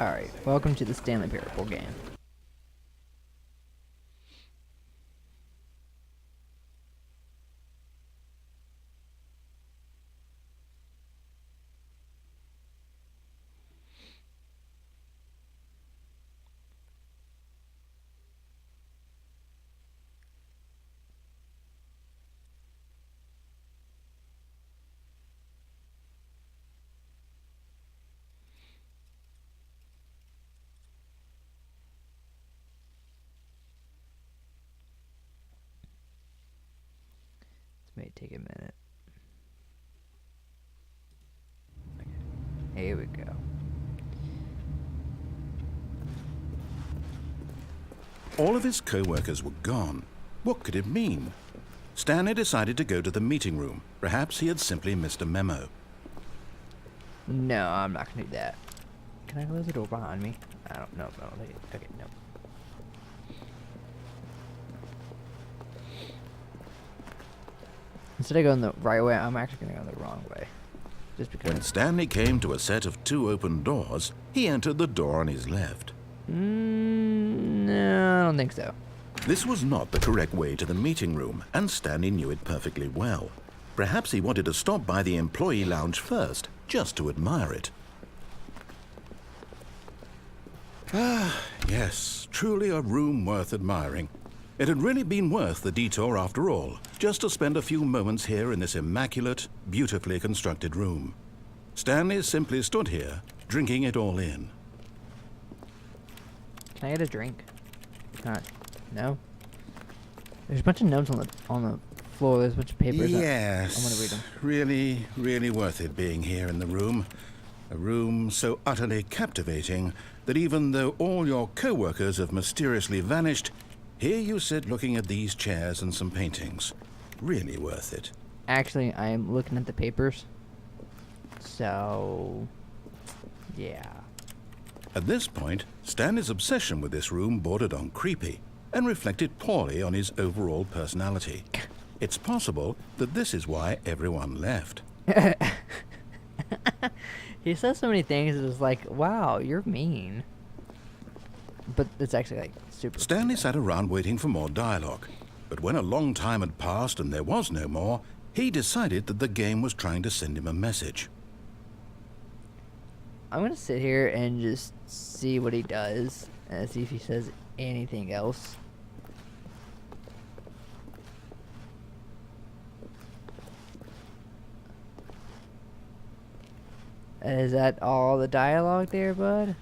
Alright, welcome to the Stanley Parable game. This may take a minute. Okay, here we go. All of his co-workers were gone. What could it mean? Stanley decided to go to the meeting room. Perhaps he had simply missed a memo. No, I'm not gonna do that. Can I close the door behind me? I don't know. Okay, no. Instead of going the right way, I'm actually gonna go the wrong way. Just because. When Stanley came to a set of 2 open doors, he entered the door on his left. No, I don't think so. This was not the correct way to the meeting room, and Stanley knew it perfectly well. Perhaps he wanted to stop by the employee lounge first, just to admire it. Ah, yes, truly a room worth admiring. It had really been worth the detour after all, just to spend a few moments here in this immaculate, beautifully constructed room. Stanley simply stood here, drinking it all in. Can I get a drink? No. There's a bunch of notes on the floor. There's a bunch of papers. Yes, I want to read them. really worth it being here in the room. A room so utterly captivating that even though all your co-workers have mysteriously vanished, here you sit looking at these chairs and some paintings. Really worth it. Actually, I am looking at the papers. So, yeah. At this point, Stanley's obsession with this room bordered on creepy and reflected poorly on his overall personality. It's possible that this is why everyone left. He says so many things, it's like, wow, you're mean. But it's actually, like, super... Stanley sat around waiting for more dialogue, but when a long time had passed and there was no more, he decided that the game was trying to send him a message. I'm gonna sit here and just see what he does, and see if he says anything else. Is that all the dialogue there, bud?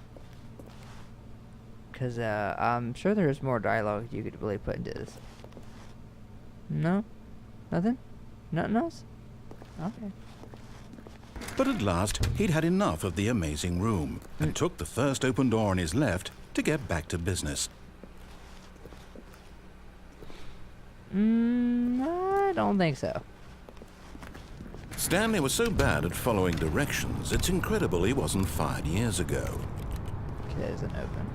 Because I'm sure there's more dialogue you could really put into this. No? Nothing? Nothing else? Okay. But at last, he'd had enough of the amazing room and took the first open door on his left to get back to business. I don't think so. Stanley was so bad at following directions, it's incredible he wasn't fired years ago. Okay, there's an open.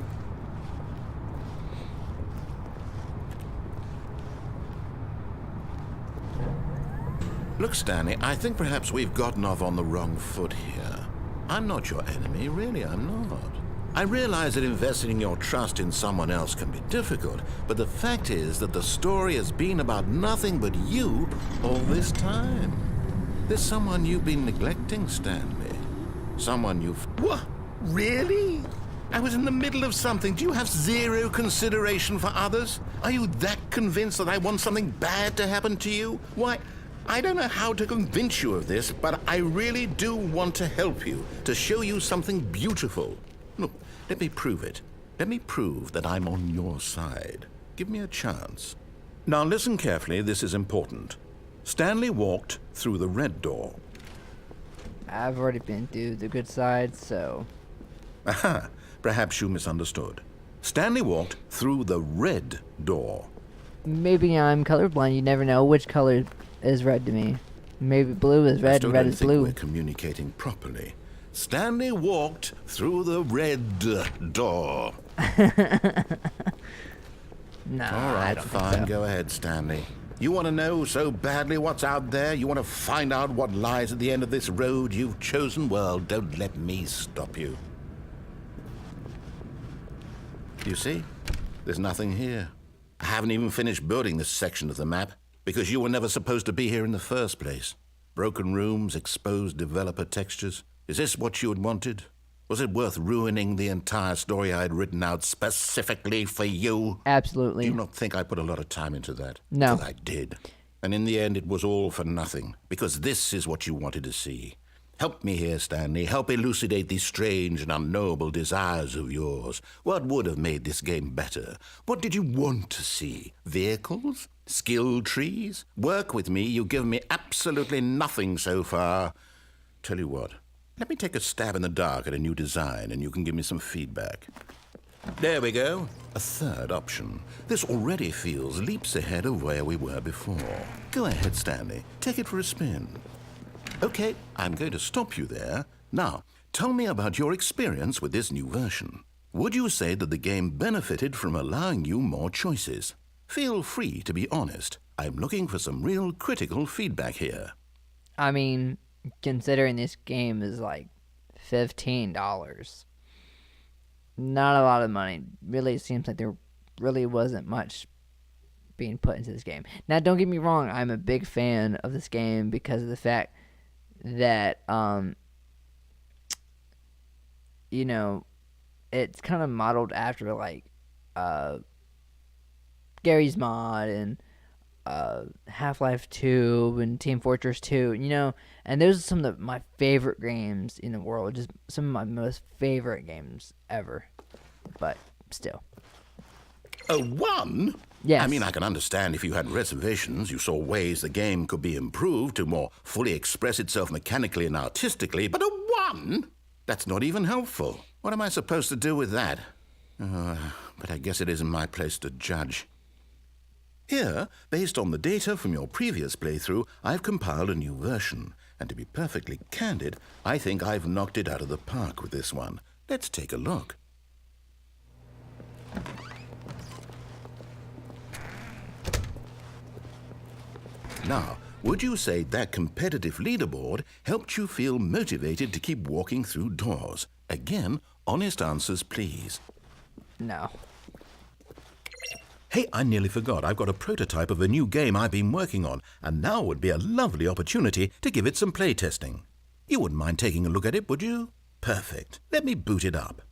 Look, Stanley, I think perhaps we've gotten off on the wrong foot here. I'm not your enemy, really, I'm not. I realize that investing your trust in someone else can be difficult, but the fact is that the story has been about nothing but you all this time. There's someone you've been neglecting, Stanley. Someone you've... What? Really? I was in the middle of something. Do you have zero consideration for others? Are you that convinced that I want something bad to happen to you? Why, I don't know how to convince you of this, but I really do want to help you, to show you something beautiful. Look, let me prove it. Let me prove that I'm on your side. Give me a chance. Now listen carefully, this is important. Stanley walked through the red door. I've already been through the good side, so... Aha, perhaps you misunderstood. Stanley walked through the red door. Maybe I'm colorblind. You never know which color is red to me. Maybe blue is red and red is blue. We're communicating properly. Stanley walked through the red door. No, All right, I don't fine. think so. Go ahead, Stanley. You want to know so badly what's out there? You want to find out what lies at the end of this road you've chosen? Well, don't let me stop you. You see? There's nothing here. I haven't even finished building this section of the map because you were never supposed to be here in the first place. Broken rooms, exposed developer textures. Is this what you had wanted? Was it worth ruining the entire story I had written out specifically for you? Absolutely. Do you not think I put a lot of time into that? No. But I did. And in the end, it was all for nothing, because this is what you wanted to see. Help me here, Stanley. Help elucidate these strange and unknowable desires of yours. What would have made this game better? What did you want to see? Vehicles? Skill trees? Work with me. You've given me absolutely nothing so far. Tell you what. Let me take a stab in the dark at a new design, and you can give me some feedback. There we go. A third option. This already feels leaps ahead of where we were before. Go ahead, Stanley. Take it for a spin. Okay, I'm going to stop you there. Now, tell me about your experience with this new version. Would you say that the game benefited from allowing you more choices? Feel free to be honest. I'm looking for some real critical feedback here. I mean, considering this game is like $15, not a lot of money. Really, it seems like there really wasn't much being put into this game. Now, don't get me wrong, I'm a big fan of this game because of the fact that, you know, it's kind of modeled after, like, Gary's Mod and Half-Life 2 and Team Fortress 2, you know, and those are some of my favorite games in the world, just some of my most favorite games ever, but still. A 1? Yes. I mean, I can understand if you had reservations, you saw ways the game could be improved to more fully express itself mechanically and artistically, but a 1? That's not even helpful. What am I supposed to do with that? But I guess it isn't my place to judge. Here, based on the data from your previous playthrough, I've compiled a new version. And to be perfectly candid, I think I've knocked it out of the park with this one. Let's take a look. Now, would you say that competitive leaderboard helped you feel motivated to keep walking through doors? Again, honest answers, please. No. Hey, I nearly forgot. I've got a prototype of a new game I've been working on, and now would be a lovely opportunity to give it some playtesting. You wouldn't mind taking a look at it, would you? Perfect. Let me boot it up.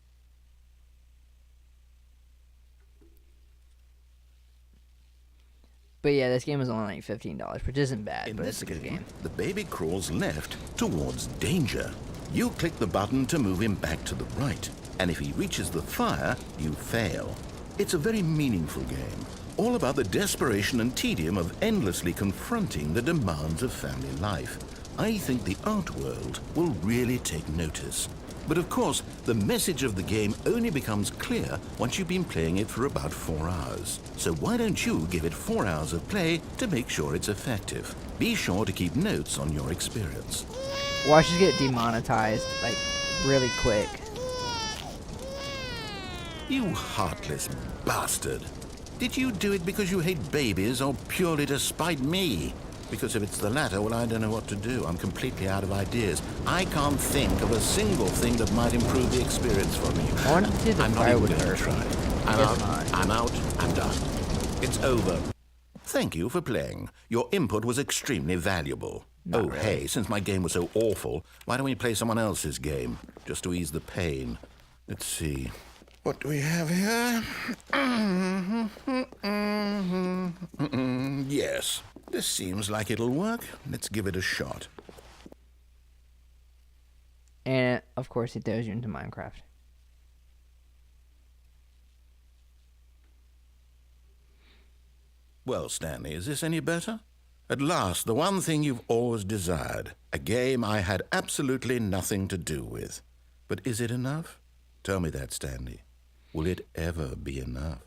But yeah, this game is only like $15, which isn't bad, In but this it's a good game. the baby crawls left towards danger. You click the button to move him back to the right, and if he reaches the fire, you fail. It's a very meaningful game, all about the desperation and tedium of endlessly confronting the demands of family life. I think the art world will really take notice. But of course, the message of the game only becomes clear once you've been playing it for about 4 hours. So why don't you give it 4 hours of play to make sure it's effective? Be sure to keep notes on your experience. Watch us get demonetized, like, really quick. You heartless bastard. Did you do it because you hate babies or purely to spite me? Because if it's the latter, well, I don't know what to do. I'm completely out of ideas. I can't think of a single thing that might improve the experience for me. I want to see the I'm not fire even with going her. to try. I'm out. I'm done. It's over. Thank you for playing. Your input was extremely valuable. Not really. Hey, since my game was so awful, why don't we play someone else's game? Just to ease the pain. Let's see. What do we have here? Yes. This seems like it'll work. Let's give it a shot. And, of course, it throws you into Minecraft. Well, Stanley, is this any better? At last, the one thing you've always desired. A game I had absolutely nothing to do with. But is it enough? Tell me that, Stanley. Will it ever be enough?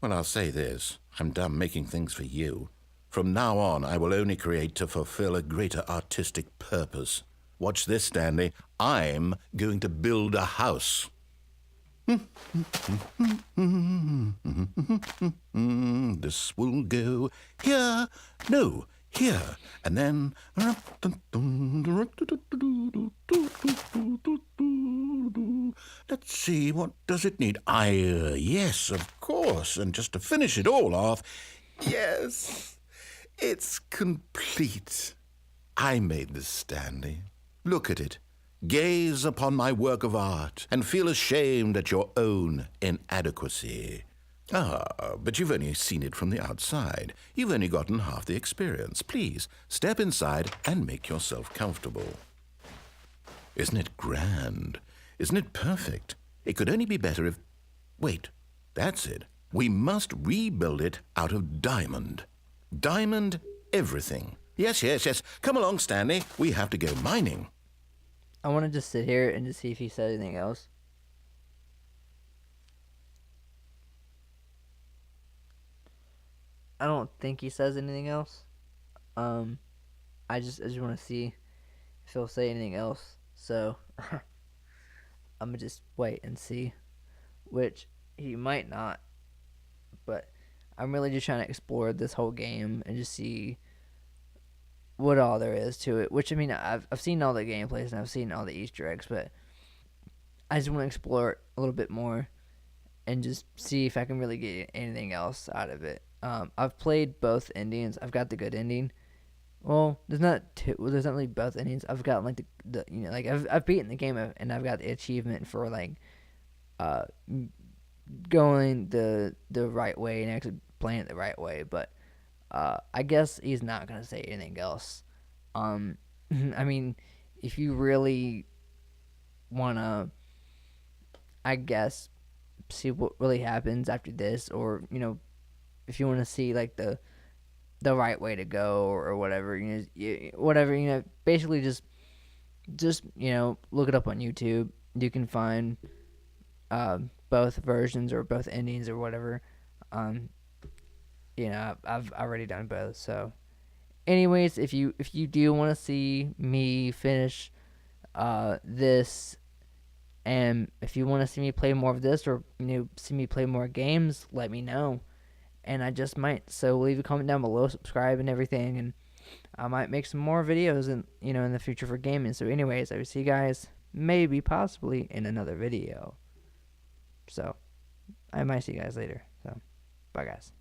Well, I'll say this. I'm done making things for you. From now on, I will only create to fulfill a greater artistic purpose. Watch this, Stanley. I'm going to build a house. This will go here. No, here. And then... Let's see, what does it need? Yes, of course. And just to finish it all off, yes, it's complete. I made this, Stanley. Look at it. Gaze upon my work of art and feel ashamed at your own inadequacy. Ah, but you've only seen it from the outside. You've only gotten half the experience. Please, step inside and make yourself comfortable. Isn't it grand? Isn't it perfect? It could only be better if... Wait, that's it. We must rebuild it out of diamond. Diamond everything. Yes, yes, yes. Come along, Stanley. We have to go mining. I want to just sit here and just see if he said anything else. I don't think he says anything else. I just want to see if he'll say anything else. So I'm gonna just wait and see, which he might not. But I'm really just trying to explore this whole game and just see what all there is to it. Which, I mean, I've seen all the gameplays and I've seen all the Easter eggs, but I just want to explore it a little bit more and just see if I can really get anything else out of it. I've played both endings. I've got the good ending. Well, there's not two. Well, there's not really both endings. I've got like the like I've beaten the game and I've got the achievement for like uh going the right way and actually playing it the right way. But I guess he's not gonna say anything else. Um, I mean, if you really wanna, I guess, see what really happens after this, or if you want to see like the right way to go or whatever, whatever, basically just look it up on YouTube. You can find both versions or both endings or whatever. Um, I've already done both. So, anyways, if you do want to see me finish this, and if you want to see me play more of this, or see me play more games, let me know, and I just might. So leave a comment down below, subscribe and everything, and I might make some more videos in the future for gaming. So anyways, I will see you guys maybe possibly in another video. So I might see you guys later. So bye guys.